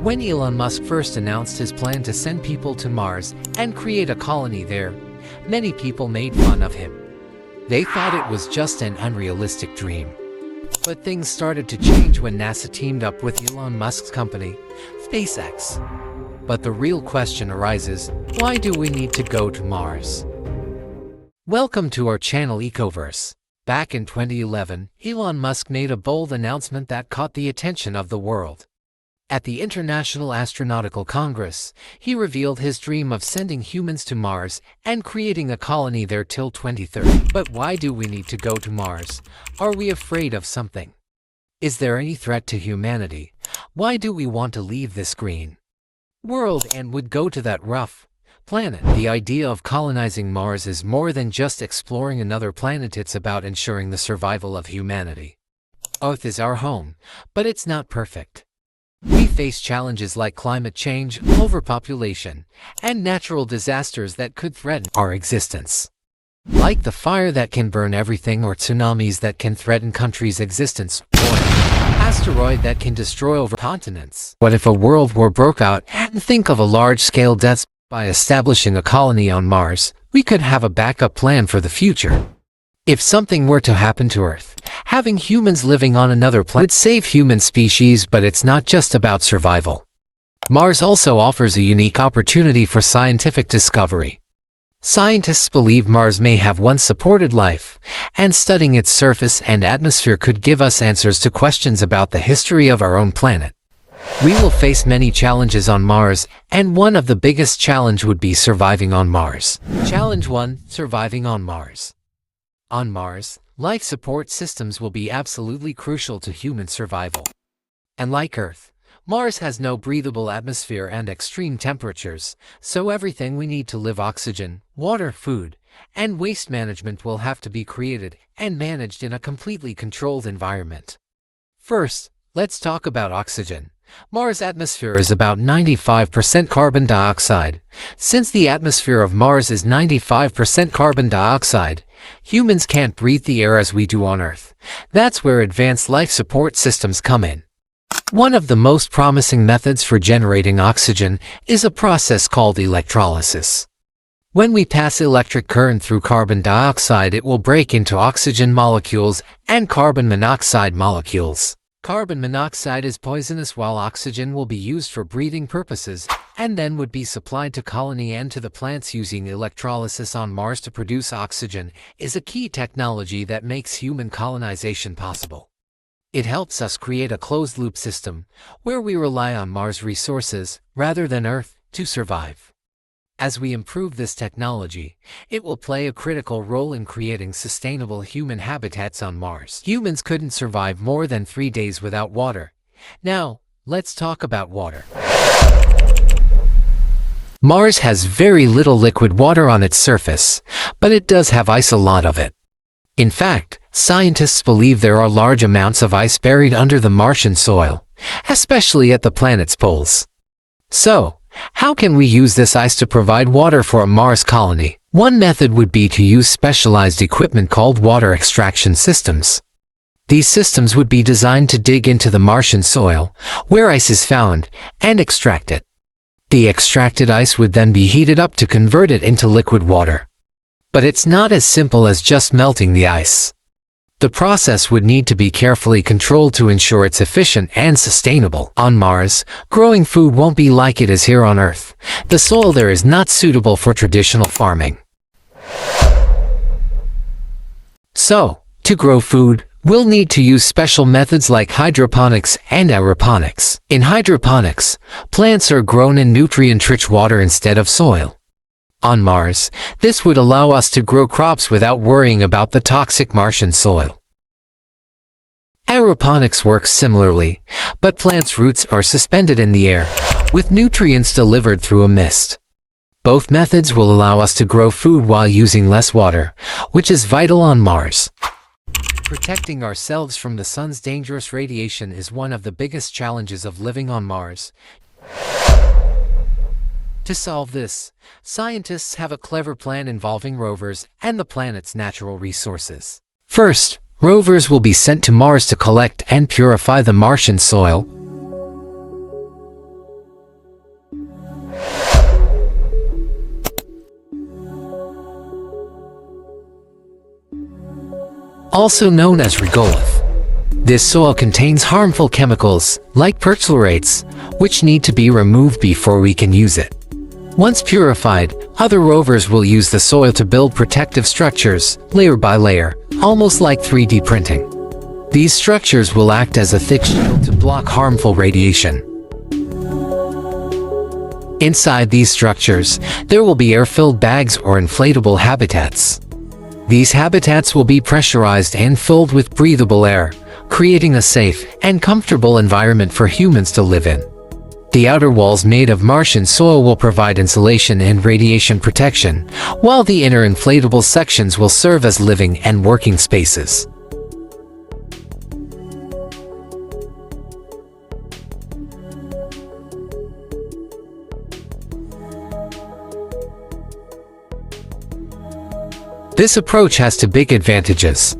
When Elon Musk first announced his plan to send people to Mars and create a colony there, many people made fun of him. They thought it was just an unrealistic dream. But things started to change when NASA teamed up with Elon Musk's company, SpaceX. But the real question arises, why do we need to go to Mars? Welcome to our channel EchoVerse. Back in 2011, Elon Musk made a bold announcement that caught the attention of the world. At the International Astronautical Congress, he revealed his dream of sending humans to Mars and creating a colony there till 2030. But why do we need to go to Mars? Are we afraid of something? Is there any threat to humanity? Why do we want to leave this green world and would go to that rough planet? The idea of colonizing Mars is more than just exploring another planet. It's about ensuring the survival of humanity. Earth is our home, but it's not perfect. We face challenges like climate change, overpopulation, and natural disasters that could threaten our existence. Like the fire that can burn everything, or tsunamis that can threaten countries' existence, or an asteroid that can destroy over continents. What if a world war broke out? And think of a large-scale death. By establishing a colony on Mars, we could have a backup plan for the future. If something were to happen to Earth, having humans living on another planet would save human species, but it's not just about survival. Mars also offers a unique opportunity for scientific discovery. Scientists believe Mars may have once supported life, and studying its surface and atmosphere could give us answers to questions about the history of our own planet. We will face many challenges on Mars, and one of the biggest challenges would be surviving on Mars. Challenge 1: Surviving on Mars. On Mars, life support systems will be absolutely crucial to human survival. And like Earth, Mars has no breathable atmosphere and extreme temperatures, so everything we need to live, oxygen, water, food, and waste management, will have to be created and managed in a completely controlled environment. First, let's talk about oxygen. Mars' atmosphere is about 95% carbon dioxide. Since the atmosphere of Mars is 95% carbon dioxide, humans can't breathe the air as we do on Earth. That's where advanced life support systems come in. One of the most promising methods for generating oxygen is a process called electrolysis. When we pass electric current through carbon dioxide, it will break into oxygen molecules and carbon monoxide molecules. Carbon monoxide is poisonous, while oxygen will be used for breathing purposes and then would be supplied to colony and to the plants. Using electrolysis on Mars to produce oxygen is a key technology that makes human colonization possible. It helps us create a closed-loop system where we rely on Mars resources rather than Earth to survive. As we improve this technology, it will play a critical role in creating sustainable human habitats on Mars. Humans couldn't survive more than 3 days without water. Now, let's talk about water. Mars has very little liquid water on its surface, but it does have ice, a lot of it. In fact, scientists believe there are large amounts of ice buried under the Martian soil, especially at the planet's poles. So, how can we use this ice to provide water for a Mars colony? One method would be to use specialized equipment called water extraction systems. These systems would be designed to dig into the Martian soil, where ice is found, and extract it. The extracted ice would then be heated up to convert it into liquid water. But it's not as simple as just melting the ice. The process would need to be carefully controlled to ensure it's efficient and sustainable. On Mars, growing food won't be like it is here on Earth. The soil there is not suitable for traditional farming. So, to grow food, we'll need to use special methods like hydroponics and aeroponics. In hydroponics, plants are grown in nutrient-rich water instead of soil. On Mars, this would allow us to grow crops without worrying about the toxic Martian soil. Aeroponics works similarly, but plants' roots are suspended in the air, with nutrients delivered through a mist. Both methods will allow us to grow food while using less water, which is vital on Mars. Protecting ourselves from the sun's dangerous radiation is one of the biggest challenges of living on Mars. To solve this, scientists have a clever plan involving rovers and the planet's natural resources. First, rovers will be sent to Mars to collect and purify the Martian soil. also known as regolith. This soil contains harmful chemicals, like perchlorates, which need to be removed before we can use it. Once purified, other rovers will use the soil to build protective structures, layer by layer, almost like 3D printing. These structures will act as a thick shield to block harmful radiation. Inside these structures, there will be air-filled bags or inflatable habitats. These habitats will be pressurized and filled with breathable air, creating a safe and comfortable environment for humans to live in. The outer walls made of Martian soil will provide insulation and radiation protection, while the inner inflatable sections will serve as living and working spaces. This approach has two big advantages.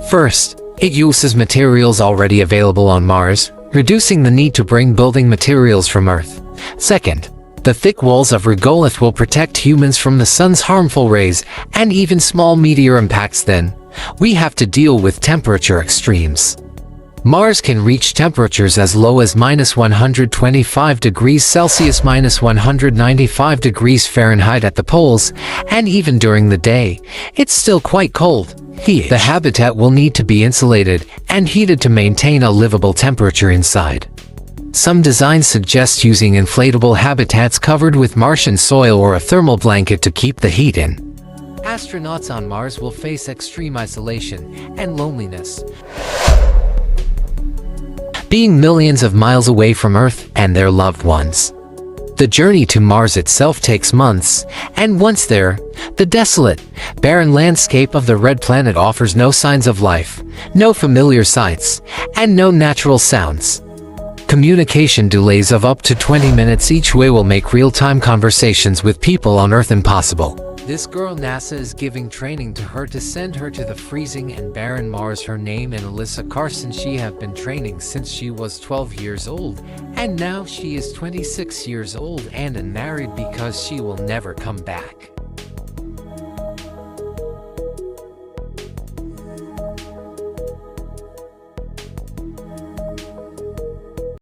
First, it uses materials already available on Mars, reducing the need to bring building materials from Earth. Second, the thick walls of regolith will protect humans from the sun's harmful rays and even small meteor impacts. Then, we have to deal with temperature extremes. Mars can reach temperatures as low as -125 degrees Celsius, -195 degrees Fahrenheit at the poles, and even during the day, it's still quite cold. The habitat will need to be insulated and heated to maintain a livable temperature inside. Some designs suggest using inflatable habitats covered with Martian soil or a thermal blanket to keep the heat in. Astronauts on Mars will face extreme isolation and loneliness, being millions of miles away from Earth and their loved ones. The journey to Mars itself takes months, and once there, the desolate, barren landscape of the red planet offers no signs of life, no familiar sights, and no natural sounds. Communication delays of up to 20 minutes each way will make real-time conversations with people on Earth impossible. This girl NASA is giving training to her to send her to the freezing and barren Mars. Her name is Alyssa Carson. She have been training since she was 12 years old, and now she is 26 years old and unmarried because she will never come back.